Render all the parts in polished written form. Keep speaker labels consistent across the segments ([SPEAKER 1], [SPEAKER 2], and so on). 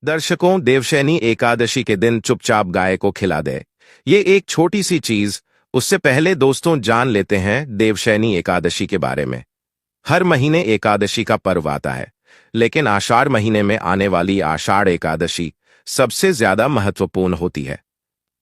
[SPEAKER 1] दर्शकों, देवशयनी एकादशी के दिन चुपचाप गाय को खिला दे। ये एक छोटी सी चीज। उससे पहले दोस्तों जान लेते हैं देवशयनी एकादशी के बारे में। हर महीने एकादशी का पर्व आता है, लेकिन आषाढ़ महीने में आने वाली आषाढ़ एकादशी सबसे ज्यादा महत्वपूर्ण होती है।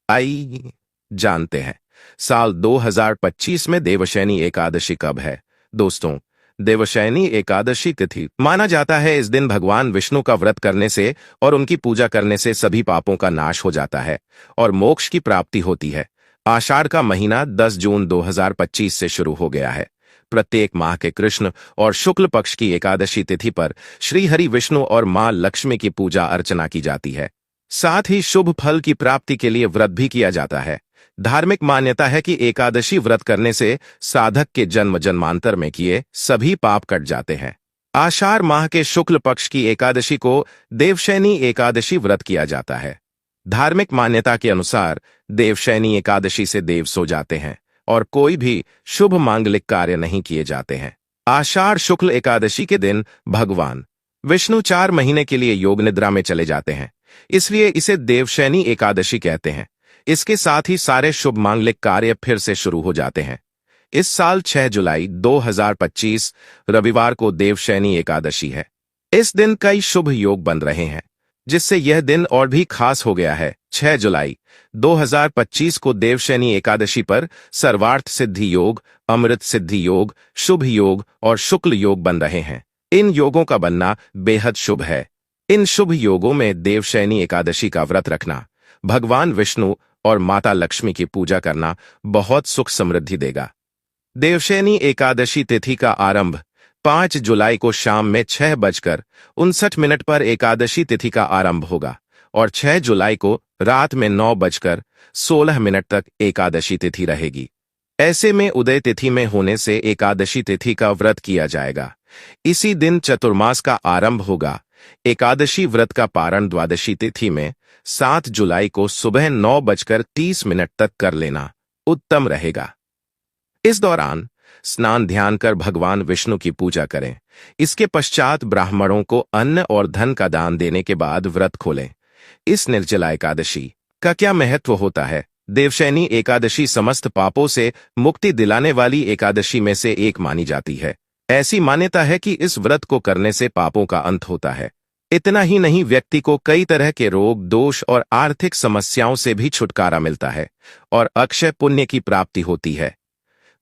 [SPEAKER 1] आइए जानते हैं, साल 2025 में देवशयनी एकादशी कब है। दोस्तों, देवशयनी एकादशी तिथि माना जाता है इस दिन भगवान विष्णु का व्रत करने से और उनकी पूजा करने से सभी पापों का नाश हो जाता है और मोक्ष की प्राप्ति होती है। आषाढ़ का महीना 10 जून 2025 से शुरू हो गया है। प्रत्येक माह के कृष्ण और शुक्ल पक्ष की एकादशी तिथि पर श्री हरि विष्णु और मां लक्ष्मी की पूजा अर्चना की जाती है। साथ ही शुभ फल की प्राप्ति के लिए व्रत भी किया जाता है। धार्मिक मान्यता है कि एकादशी व्रत करने से साधक के जन्म जन्मांतर में किए सभी पाप कट जाते हैं। आषाढ़ माह के शुक्ल पक्ष की एकादशी को देवशयनी एकादशी व्रत किया जाता है। धार्मिक मान्यता के अनुसार देवशयनी एकादशी से देव सो जाते हैं और कोई भी शुभ मांगलिक कार्य नहीं किए जाते हैं। आषाढ़ शुक्ल एकादशी के दिन भगवान विष्णु 4 महीने के लिए योग निद्रा में चले जाते हैं, इसलिए इसे देवशयनी एकादशी कहते हैं। इसके साथ ही सारे शुभ मांगलिक कार्य फिर से शुरू हो जाते हैं। इस साल 6 जुलाई 2025 रविवार को देवशयनी एकादशी है। इस दिन कई शुभ योग बन रहे हैं, जिससे यह दिन और भी खास हो गया है। 6 जुलाई 2025 को देवशयनी एकादशी पर सर्वार्थ सिद्धि योग, अमृत सिद्धि योग, शुभ योग और शुक्ल योग बन रहे हैं। इन योगों का बनना बेहद शुभ है। इन शुभ योगों में देवशयनी एकादशी का व्रत रखना, भगवान विष्णु और माता लक्ष्मी की पूजा करना बहुत सुख समृद्धि देगा। देवशयनी एकादशी तिथि का आरंभ 5 जुलाई को शाम में 6:59 पर एकादशी तिथि का आरंभ होगा और 6 जुलाई को रात में 9:16 तक एकादशी तिथि रहेगी। ऐसे में उदय तिथि में होने से एकादशी तिथि का व्रत किया जाएगा। इसी दिन चतुर्मास का आरंभ होगा। एकादशी व्रत का पारण द्वादशी तिथि में 7 जुलाई को सुबह 9:30 तक कर लेना उत्तम रहेगा। इस दौरान स्नान ध्यान कर भगवान विष्णु की पूजा करें। इसके पश्चात ब्राह्मणों को अन्न और धन का दान देने के बाद व्रत खोलें। इस निर्जला एकादशी का क्या महत्व होता है? देवशयनी एकादशी समस्त पापों से मुक्ति दिलाने वाली एकादशी में से एक मानी जाती है। ऐसी मान्यता है कि इस व्रत को करने से पापों का अंत होता है। इतना ही नहीं, व्यक्ति को कई तरह के रोग, दोष और आर्थिक समस्याओं से भी छुटकारा मिलता है और अक्षय पुण्य की प्राप्ति होती है।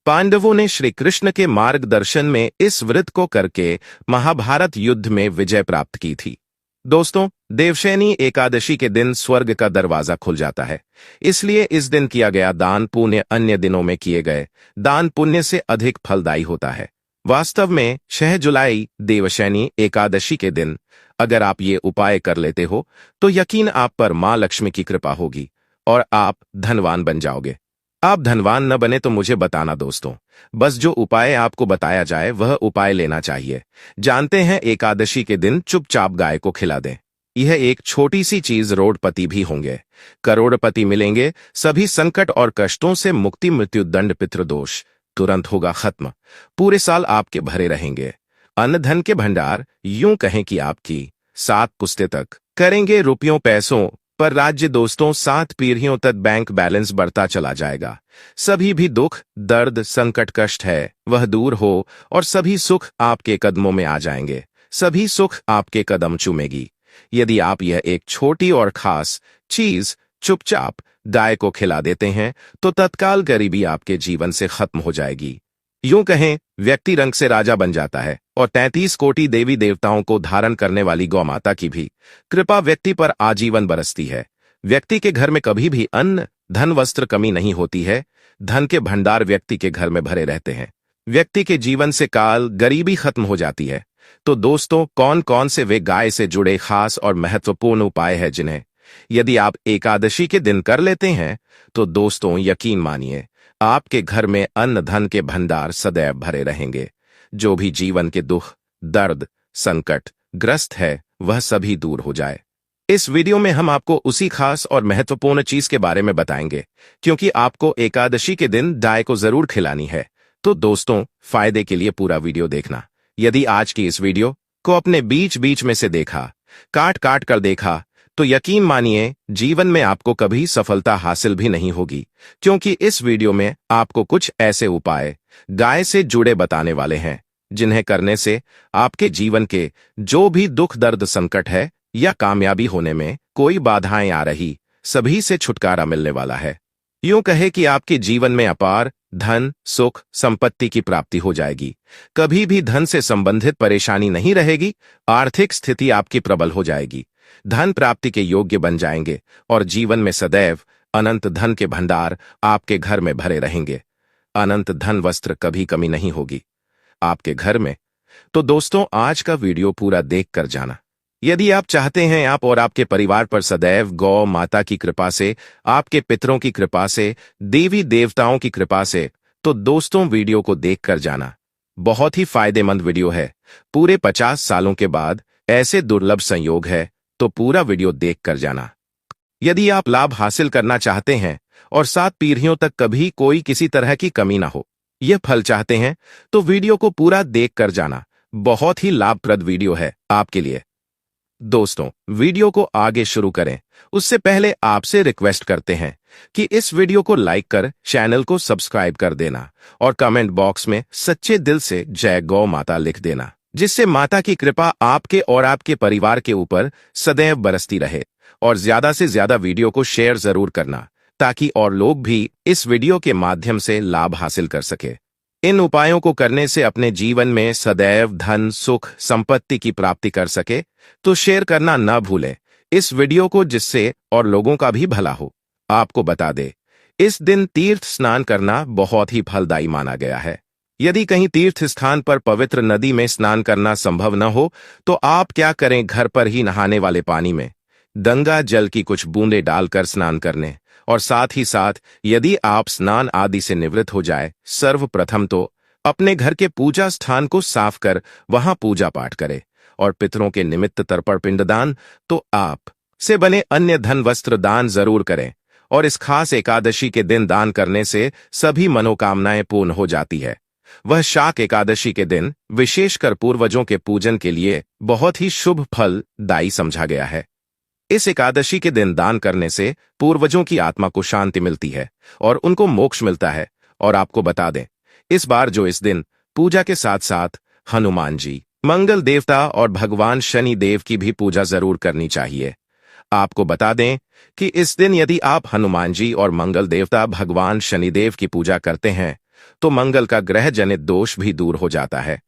[SPEAKER 1] पांडवों ने श्री कृष्ण के मार्गदर्शन में इस व्रत को करके महाभारत युद्ध में विजय प्राप्त की थी। दोस्तों, देवशयनी एकादशी के दिन स्वर्ग का दरवाजा खुल जाता है, इसलिए इस दिन किया गया दान पुण्य अन्य दिनों में किए गए दान पुण्य से अधिक फलदायी होता है। वास्तव में 6 जुलाई देवशयनी एकादशी के दिन अगर आप ये उपाय कर लेते हो तो यकीन आप पर मां लक्ष्मी की कृपा होगी और आप धनवान बन जाओगे। आप धनवान न बने तो मुझे बताना दोस्तों, बस जो उपाय आपको बताया जाए वह उपाय लेना चाहिए। जानते हैं, एकादशी के दिन चुपचाप गाय को खिला दें। यह एक छोटी सी चीज, रोडपति भी होंगे, करोड़पति मिलेंगे, सभी संकट और कष्टों से मुक्ति, मृत्यु दंड पितृदोष तुरंत होगा खत्म। पूरे साल आपके भरे रहेंगे अन्न धन के भंडार। यूं कहें कि आपकी 7 पुश्तें तक करेंगे रुपयों पैसों पर राज्य। दोस्तों, 7 पीढ़ियों तक बैंक बैलेंस बढ़ता चला जाएगा। सभी भी दुख दर्द संकट कष्ट है वह दूर हो और सभी सुख आपके कदमों में आ जाएंगे। सभी सुख आपके कदम चूमेगी यदि आप यह एक छोटी और खास चीज चुपचाप गाय को खिला देते हैं तो तत्काल गरीबी आपके जीवन से खत्म हो जाएगी। यूं कहें, व्यक्ति रंग से राजा बन जाता है और 33 कोटि देवी देवताओं को धारण करने वाली गौमाता की भी कृपा व्यक्ति पर आजीवन बरसती है। व्यक्ति के घर में कभी भी अन्न धन वस्त्र कमी नहीं होती है। धन के भंडार व्यक्ति के घर में भरे रहते हैं। व्यक्ति के जीवन से काल गरीबी खत्म हो जाती है। तो दोस्तों, कौन कौन से वे गाय से जुड़े खास और महत्वपूर्ण उपाय है जिन्हें यदि आप एकादशी के दिन कर लेते हैं तो दोस्तों यकीन मानिए आपके घर में अन्न धन के भंडार सदैव भरे रहेंगे। जो भी जीवन के दुख दर्द संकट ग्रस्त है वह सभी दूर हो जाए। इस वीडियो में हम आपको उसी खास और महत्वपूर्ण चीज के बारे में बताएंगे, क्योंकि आपको एकादशी के दिन गाय को जरूर खिलानी है। तो दोस्तों, फायदे के लिए पूरा वीडियो देखना। यदि आज की इस वीडियो को अपने बीच बीच में से देखा, काट काट कर देखा, तो यकीन मानिए जीवन में आपको कभी सफलता हासिल भी नहीं होगी, क्योंकि इस वीडियो में आपको कुछ ऐसे उपाय गाय से जुड़े बताने वाले हैं जिन्हें करने से आपके जीवन के जो भी दुख दर्द संकट है या कामयाबी होने में कोई बाधाएं आ रही, सभी से छुटकारा मिलने वाला है। यूं कहे कि आपके जीवन में अपार धन सुख संपत्ति की प्राप्ति हो जाएगी। कभी भी धन से संबंधित परेशानी नहीं रहेगी। आर्थिक स्थिति आपकी प्रबल हो जाएगी। धन प्राप्ति के योग्य बन जाएंगे और जीवन में सदैव अनंत धन के भंडार आपके घर में भरे रहेंगे। अनंत धन वस्त्र कभी कमी नहीं होगी आपके घर में। तो दोस्तों, आज का वीडियो पूरा देख कर जाना। यदि आप चाहते हैं आप और आपके परिवार पर सदैव गौ माता की कृपा से, आपके पितरों की कृपा से, देवी देवताओं की कृपा से, तो दोस्तों वीडियो को देख कर जाना। बहुत ही फायदेमंद वीडियो है। पूरे 50 सालों के बाद ऐसे दुर्लभ संयोग है, तो पूरा वीडियो देख कर जाना। यदि आप लाभ हासिल करना चाहते हैं और 7 पीढ़ियों तक कभी कोई किसी तरह की कमी ना हो, यह फल चाहते हैं, तो वीडियो को पूरा देख कर जाना। बहुत ही लाभप्रद वीडियो है आपके लिए। दोस्तों, वीडियो को आगे शुरू करें उससे पहले आपसे रिक्वेस्ट करते हैं कि इस वीडियो को लाइक कर चैनल को सब्सक्राइब कर देना और कमेंट बॉक्स में सच्चे दिल से जय गौ माता लिख देना, जिससे माता की कृपा आपके और आपके परिवार के ऊपर सदैव बरसती रहे। और ज्यादा से ज्यादा वीडियो को शेयर जरूर करना, ताकि और लोग भी इस वीडियो के माध्यम से लाभ हासिल कर सके। इन उपायों को करने से अपने जीवन में सदैव धन सुख संपत्ति की प्राप्ति कर सके, तो शेयर करना न भूलें इस वीडियो को, जिससे और लोगों का भी भला हो। आपको बता दे, इस दिन तीर्थ स्नान करना बहुत ही फलदायी माना गया है। यदि कहीं तीर्थ स्थान पर पवित्र नदी में स्नान करना संभव न हो, तो आप क्या करें, घर पर ही नहाने वाले पानी में गंगा जल की कुछ बूंदें डालकर स्नान करने। और साथ ही साथ यदि आप स्नान आदि से निवृत्त हो जाए, सर्वप्रथम तो अपने घर के पूजा स्थान को साफ कर वहां पूजा पाठ करें। और पितरों के निमित्त तर्पण पिंडदान तो आप से बने अन्य धन वस्त्र दान जरूर करें। और इस खास एकादशी के दिन दान करने से सभी मनोकामनाएं पूर्ण हो जाती है। वह शाक एकादशी के दिन विशेषकर पूर्वजों के पूजन के लिए बहुत ही शुभ फलदायी समझा गया है। इस एकादशी के दिन दान करने से पूर्वजों की आत्मा को शांति मिलती है और उनको मोक्ष मिलता है। और आपको बता दें, इस बार जो इस दिन पूजा के साथ साथ हनुमान जी, मंगल देवता और भगवान शनि देव की भी पूजा जरूर करनी चाहिए। आपको बता दें कि इस दिन यदि आप हनुमान जी और मंगल देवता भगवान शनिदेव की पूजा करते हैं, तो मंगल का ग्रह जनित दोष भी दूर हो जाता है।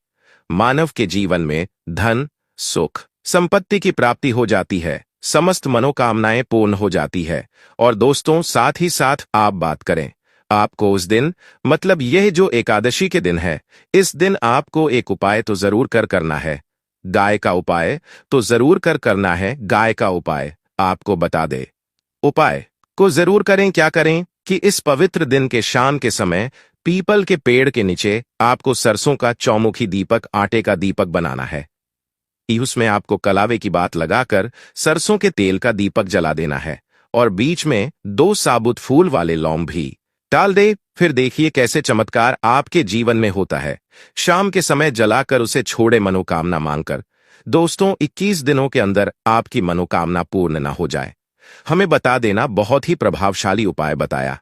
[SPEAKER 1] मानव के जीवन में धन सुख संपत्ति की प्राप्ति हो जाती है, समस्त मनोकामनाएं पूर्ण हो जाती है। और दोस्तों, साथ ही साथ आप बात करें, आपको उस दिन, मतलब यह जो एकादशी के दिन है, इस दिन आपको एक उपाय तो जरूर करना है। गाय का उपाय तो जरूर करना है। गाय का उपाय आपको बता दे, उपाय को जरूर करें। क्या करें कि इस पवित्र दिन के शाम के समय पीपल के पेड़ के नीचे आपको सरसों का चौमुखी दीपक, आटे का दीपक बनाना है। उसमें आपको कलावे की बात लगाकर सरसों के तेल का दीपक जला देना है और बीच में 2 साबुत फूल वाले लौंग भी डाल दे। फिर देखिए कैसे चमत्कार आपके जीवन में होता है। शाम के समय जलाकर उसे छोड़े मनोकामना मांगकर। दोस्तों, 21 दिनों के अंदर आपकी मनोकामना पूर्ण न हो जाए। हमें बता देना, बहुत ही प्रभावशाली उपाय बताया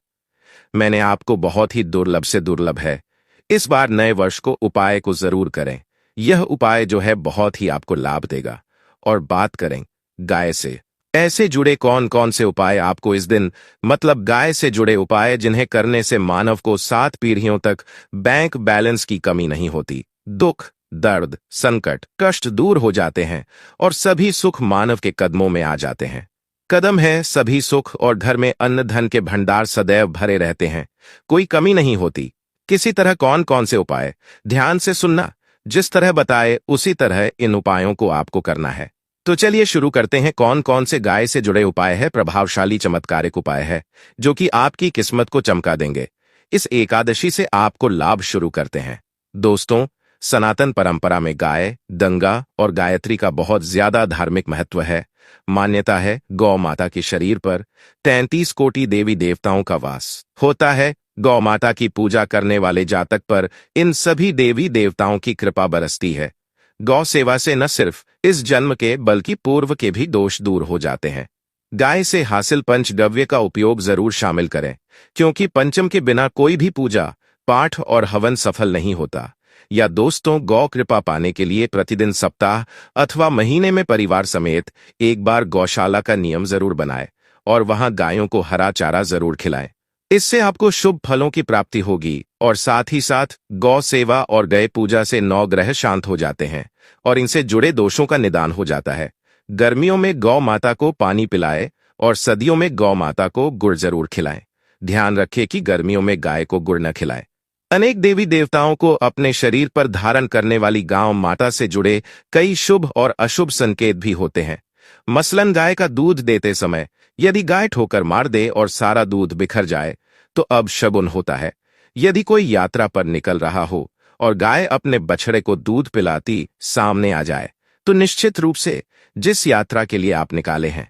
[SPEAKER 1] मैंने आपको, बहुत ही दुर्लभ से दुर्लभ है। इस बार नए वर्ष को उपाय को जरूर करें। यह उपाय जो है बहुत ही आपको लाभ देगा। और बात करें गाय से ऐसे जुड़े कौन कौन से उपाय आपको इस दिन, मतलब गाय से जुड़े उपाय जिन्हें करने से मानव को 7 पीढ़ियों तक बैंक बैलेंस की कमी नहीं होती, दुख दर्द संकट कष्ट दूर हो जाते हैं और सभी सुख मानव के कदमों में आ जाते हैं। कदम है सभी सुख और घर में अन्न धन के भंडार सदैव भरे रहते हैं, कोई कमी नहीं होती। किसी तरह कौन कौन से उपाय, ध्यान से सुनना, जिस तरह बताए उसी तरह इन उपायों को आपको करना है। तो चलिए शुरू करते हैं। कौन कौन से गाय से जुड़े उपाय है, प्रभावशाली चमत्कारिक उपाय है जो कि आपकी किस्मत को चमका देंगे। इस एकादशी से आपको लाभ शुरू करते हैं। दोस्तों, सनातन परंपरा में गाय, गंगा और गायत्री का बहुत ज्यादा धार्मिक महत्व है। मान्यता है गौ माता के शरीर पर 33 कोटि देवी देवताओं का वास होता है। गौ माता की पूजा करने वाले जातक पर इन सभी देवी देवताओं की कृपा बरसती है। गौ सेवा से न सिर्फ इस जन्म के बल्कि पूर्व के भी दोष दूर हो जाते हैं। गाय से हासिल पंचगव्य का उपयोग जरूर शामिल करें, क्योंकि पंचम के बिना कोई भी पूजा पाठ और हवन सफल नहीं होता। या दोस्तों, गौ कृपा पाने के लिए प्रतिदिन सप्ताह अथवा महीने में परिवार समेत एक बार गौशाला का नियम जरूर बनाएं और वहां गायों को हरा चारा जरूर खिलाएं। इससे आपको शुभ फलों की प्राप्ति होगी और साथ ही साथ गौ सेवा और गए पूजा से 9 ग्रह शांत हो जाते हैं और इनसे जुड़े दोषों का निदान हो जाता है। गर्मियों में गौ माता को पानी पिलाएं और सर्दियों में गौ माता को गुड़ जरूर खिलाएं। ध्यान रखें कि गर्मियों में गाय को गुड़ न खिलाएं। अनेक देवी देवताओं को अपने शरीर पर धारण करने वाली गांव माता से जुड़े कई शुभ और अशुभ संकेत भी होते हैं। मसलन गाय का दूध देते समय यदि गाय ठोकर मार दे और सारा दूध बिखर जाए तो अब शगुन होता है। यदि कोई यात्रा पर निकल रहा हो और गाय अपने बछड़े को दूध पिलाती सामने आ जाए तो निश्चित रूप से जिस यात्रा के लिए आप निकाले हैं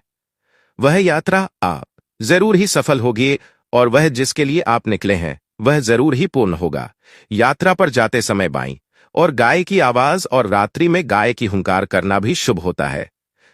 [SPEAKER 1] वह यात्रा आप जरूर ही सफल होगी और वह जिसके लिए आप निकले हैं वह जरूर ही पूर्ण होगा। यात्रा पर जाते समय बाईं और गाय की आवाज और रात्रि में गाय की हुंकार करना भी शुभ होता है।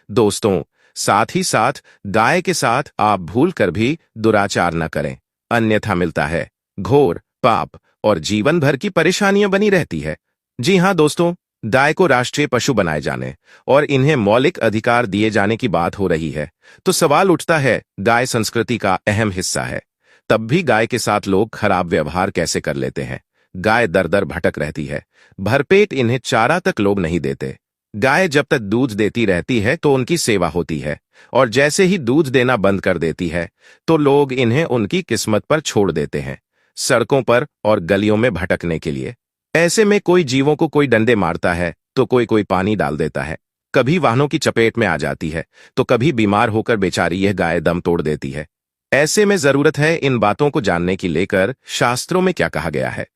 [SPEAKER 1] दोस्तों, साथ ही साथ गाय के साथ आप भूल कर भी दुराचार न करें, अन्यथा मिलता है घोर पाप और जीवन भर की परेशानियां बनी रहती है। जी हां दोस्तों, गाय को राष्ट्रीय पशु बनाए जाने और इन्हें मौलिक अधिकार दिए जाने की बात हो रही है तो सवाल उठता है, गाय संस्कृति का अहम हिस्सा है, तब भी गाय के साथ लोग खराब व्यवहार कैसे कर लेते हैं। गाय दर दर भटक रहती है, भरपेट इन्हें चारा तक लोग नहीं देते। गाय जब तक दूध देती रहती है तो उनकी सेवा होती है और जैसे ही दूध देना बंद कर देती है तो लोग इन्हें उनकी किस्मत पर छोड़ देते हैं, सड़कों पर और गलियों में भटकने के लिए। ऐसे में कोई जीवों को कोई डंडे मारता है तो कोई पानी डाल देता है, कभी वाहनों की चपेट में आ जाती है तो कभी बीमार होकर बेचारी यह गाय दम तोड़ देती है। ऐसे में जरूरत है इन बातों को जानने की लेकर शास्त्रों में क्या कहा गया है,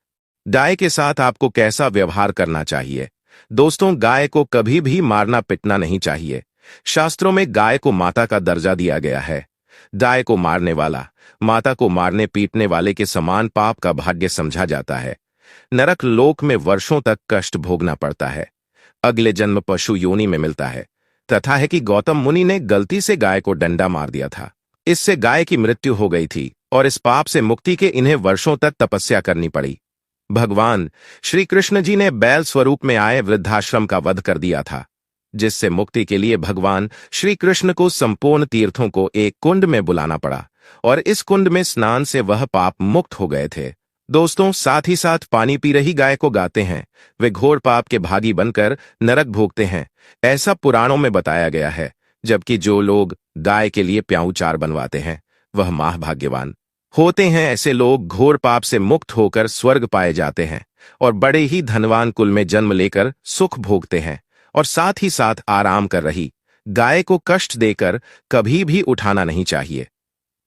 [SPEAKER 1] गाय के साथ आपको कैसा व्यवहार करना चाहिए। दोस्तों, गाय को कभी भी मारना पिटना नहीं चाहिए। शास्त्रों में गाय को माता का दर्जा दिया गया है। गाय को मारने वाला माता को मारने पीटने वाले के समान पाप का भाग्य समझा जाता है। नरक लोक में वर्षों तक कष्ट भोगना पड़ता है, अगले जन्म पशु योनि में मिलता है। तथा है कि गौतम मुनि ने गलती से गाय को डंडा मार दिया था, इससे गाय की मृत्यु हो गई थी और इस पाप से मुक्ति के इन्हें वर्षों तक तपस्या करनी पड़ी। भगवान श्री कृष्ण जी ने बैल स्वरूप में आए वृद्धाश्रम का वध कर दिया था, जिससे मुक्ति के लिए भगवान श्री कृष्ण को संपूर्ण तीर्थों को एक कुंड में बुलाना पड़ा और इस कुंड में स्नान से वह पाप मुक्त हो गए थे। दोस्तों, साथ ही साथ पानी पी रही गाय को गाते हैं वे घोर पाप के भागी बनकर नरक भोगते हैं, ऐसा पुराणों में बताया गया है। जबकि जो लोग गाय के लिए प्याऊ चार बनवाते हैं वह महाभाग्यवान होते हैं। ऐसे लोग घोर पाप से मुक्त होकर स्वर्ग पाए जाते हैं और बड़े ही धनवान कुल में जन्म लेकर सुख भोगते हैं और साथ ही साथ आराम कर रही गाय को कष्ट देकर कभी भी उठाना नहीं चाहिए।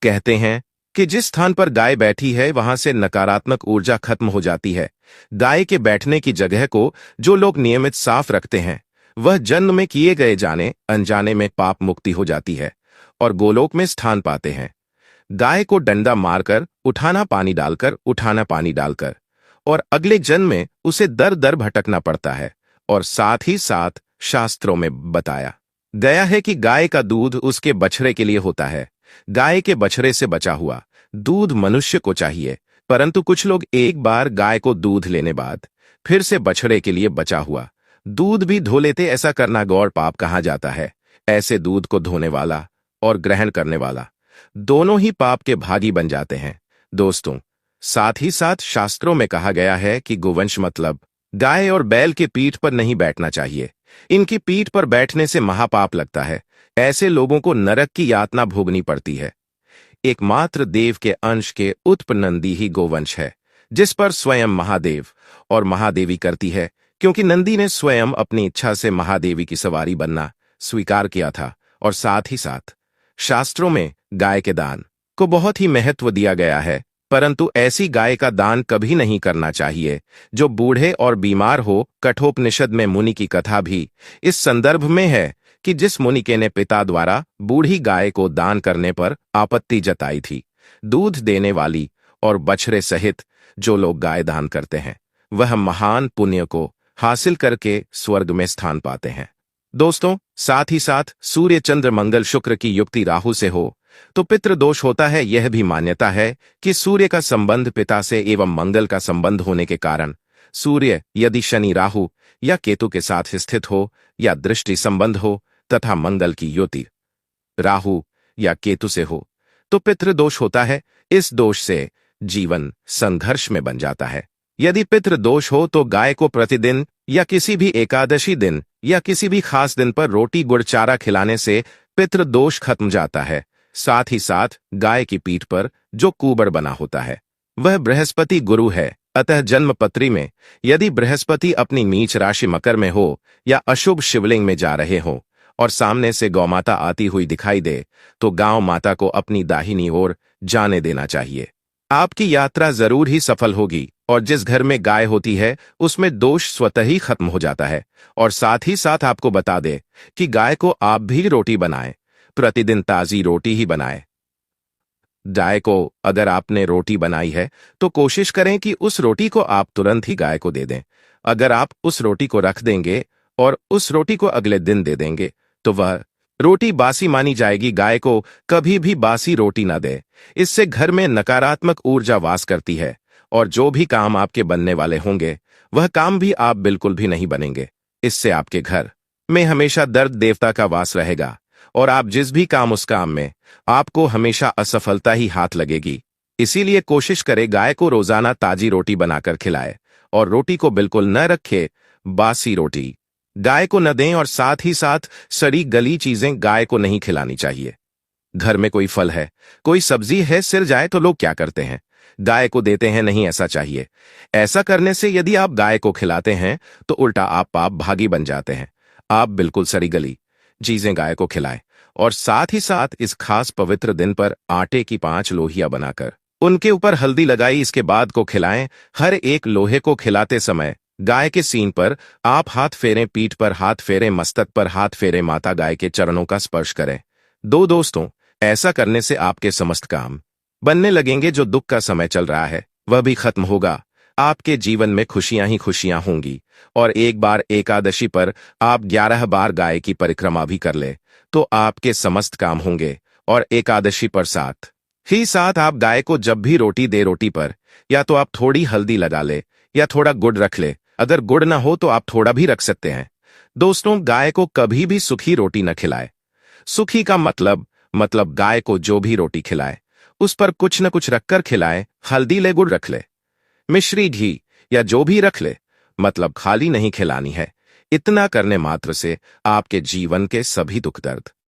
[SPEAKER 1] कहते हैं कि जिस स्थान पर गाय बैठी है वहां से नकारात्मक ऊर्जा खत्म हो जाती है। गाय के बैठने की जगह को जो लोग नियमित साफ रखते हैं वह जन्म में किए गए जाने अनजाने में पाप मुक्ति हो जाती है और गोलोक में स्थान पाते हैं। गाय को डंडा मारकर उठाना पानी डालकर, उठाना पानी डालकर, और अगले जन्म में उसे दर दर भटकना पड़ता है। और साथ ही साथ शास्त्रों में बताया गया है कि गाय का दूध उसके बछड़े के लिए होता है। गाय के बछड़े से बचा हुआ दूध मनुष्य को चाहिए, परंतु कुछ लोग एक बार गाय को दूध लेने बाद फिर से बछड़े के लिए बचा हुआ दूध भी धो लेते। ऐसा करना गौर पाप कहा जाता है। ऐसे दूध को धोने वाला और ग्रहण करने वाला दोनों ही पाप के भागी बन जाते हैं। दोस्तों, साथ ही साथ शास्त्रों में कहा गया है कि गोवंश मतलब गाय और बैल के पीठ पर नहीं बैठना चाहिए। इनकी पीठ पर बैठने से महापाप लगता है। ऐसे लोगों को नरक की यातना भोगनी पड़ती है। एकमात्र देव के अंश के उत्पन्न नंदी ही गोवंश है, जिस पर स्वयं महादेव और महादेवी करती है, क्योंकि नंदी ने स्वयं अपनी इच्छा से महादेवी की सवारी बनना स्वीकार किया था। और साथ ही साथ शास्त्रों में गाय के दान को बहुत ही महत्व दिया गया है, परंतु ऐसी गाय का दान कभी नहीं करना चाहिए जो बूढ़े और बीमार हो। कठोपनिषद में मुनि की कथा भी इस संदर्भ में है कि जिस मुनि के ने पिता द्वारा बूढ़ी गाय को दान करने पर आपत्ति जताई थी। दूध देने वाली और बछड़े सहित जो लोग गाय दान करते हैं वह महान पुण्य को हासिल करके स्वर्ग में स्थान पाते हैं। दोस्तों, साथ ही साथ सूर्य चंद्र मंगल शुक्र की युक्ति राहु से हो तो पितृ दोष होता है। यह भी मान्यता है कि सूर्य का संबंध पिता से एवं मंगल का संबंध होने के कारण सूर्य यदि शनि राहु या केतु के साथ स्थित हो या दृष्टि संबंध हो तथा मंगल की युति राहु या केतु से हो तो पितृदोष होता है। इस दोष से जीवन संघर्ष में बन जाता है। यदि पितृदोष हो तो गाय को प्रतिदिन या किसी भी एकादशी दिन या किसी भी खास दिन पर रोटी गुड़ चारा खिलाने से पितृदोष खत्म जाता है। साथ ही साथ गाय की पीठ पर जो कुबड़ बना होता है वह बृहस्पति गुरु है। अतः जन्मपत्री में यदि बृहस्पति अपनी नीच राशि मकर में हो या अशुभ शिवलिंग में जा रहे हो और सामने से गौमाता आती हुई दिखाई दे तो गांव माता को अपनी दाहिनी ओर जाने देना चाहिए। आपकी यात्रा जरूर ही सफल होगी और जिस घर में गाय होती है उसमें दोष स्वतः ही खत्म हो जाता है। और साथ ही साथ आपको बता दे कि गाय को आप भी रोटी बनाएं, प्रतिदिन ताजी रोटी ही बनाएं। गाय को अगर आपने रोटी बनाई है तो कोशिश करें कि उस रोटी को आप तुरंत ही गाय को दे दें। अगर आप उस रोटी को रख देंगे और उस रोटी को अगले दिन दे देंगे तो वह रोटी बासी मानी जाएगी। गाय को कभी भी बासी रोटी न दे, इससे घर में नकारात्मक ऊर्जा वास करती है और जो भी काम आपके बनने वाले होंगे वह काम भी आप बिल्कुल भी नहीं बनेंगे। इससे आपके घर में हमेशा दर्द देवता का वास रहेगा और आप जिस भी काम उस काम में आपको हमेशा असफलता ही हाथ लगेगी। इसीलिए कोशिश करें गाय को रोजाना ताजी रोटी बनाकर खिलाए और रोटी को बिल्कुल न रखे बासी रोटी गाय को न दें और साथ ही साथ सड़ी गली चीजें गाय को नहीं खिलानी चाहिए। घर में कोई फल है, कोई सब्जी है, सिर जाए तो लोग क्या करते हैं, गाय को देते हैं। नहीं ऐसा चाहिए। ऐसा करने से यदि आप गाय को खिलाते हैं तो उल्टा आप पाप भागी बन जाते हैं। आप बिल्कुल सड़ी गली चीजें गाय को खिलाएं और साथ ही साथ इस खास पवित्र दिन पर आटे की 5 लोहियां बनाकर उनके ऊपर हल्दी लगाई, इसके बाद को खिलाएं। हर एक लोहे को खिलाते समय गाय के सींग पर आप हाथ फेरें, पीठ पर हाथ फेरें, मस्तक पर हाथ फेरें, माता गाय के चरणों का स्पर्श करें। दोस्तों, ऐसा करने से आपके समस्त काम बनने लगेंगे। जो दुख का समय चल रहा है वह भी खत्म होगा। आपके जीवन में खुशियां ही खुशियां होंगी। और एक बार एकादशी पर आप 11 बार गाय की परिक्रमा भी कर ले तो आपके समस्त काम होंगे। और एकादशी पर साथ ही साथ आप गाय को जब भी रोटी दे, रोटी पर या तो आप थोड़ी हल्दी लगा ले या थोड़ा गुड़ रख ले। अगर गुड़ ना हो तो आप थोड़ा भी रख सकते हैं। दोस्तों, गाय को कभी भी सूखी रोटी न खिलाए। सूखी का मतलब गाय को जो भी रोटी खिलाए उस पर कुछ न कुछ रखकर खिलाए। हल्दी ले, गुड़ रख ले, मिश्री, घी या जो भी रख ले, मतलब खाली नहीं खिलानी है। इतना करने मात्र से आपके जीवन के सभी दुख दर्द